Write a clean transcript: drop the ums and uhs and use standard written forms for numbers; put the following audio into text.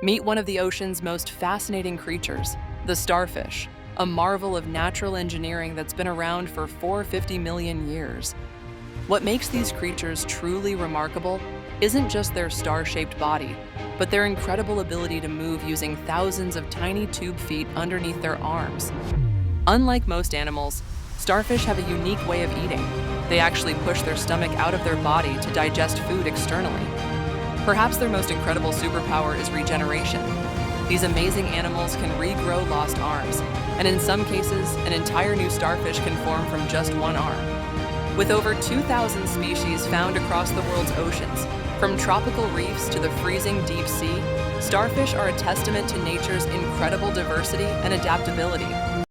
Meet one of the ocean's most fascinating creatures, the starfish, a marvel of natural engineering that's been around for 450 million years. What makes these creatures truly remarkable isn't just their star-shaped body, but their incredible ability to move using thousands of tiny tube feet underneath their arms. Unlike most animals, starfish have a unique way of eating. They actually push their stomach out of their body to digest food externally. Perhaps their most incredible superpower is regeneration. These amazing animals can regrow lost arms, and in some cases, an entire new starfish can form from just one arm. With over 2,000 species found across the world's oceans, from tropical reefs to the freezing deep sea, starfish are a testament to nature's incredible diversity and adaptability.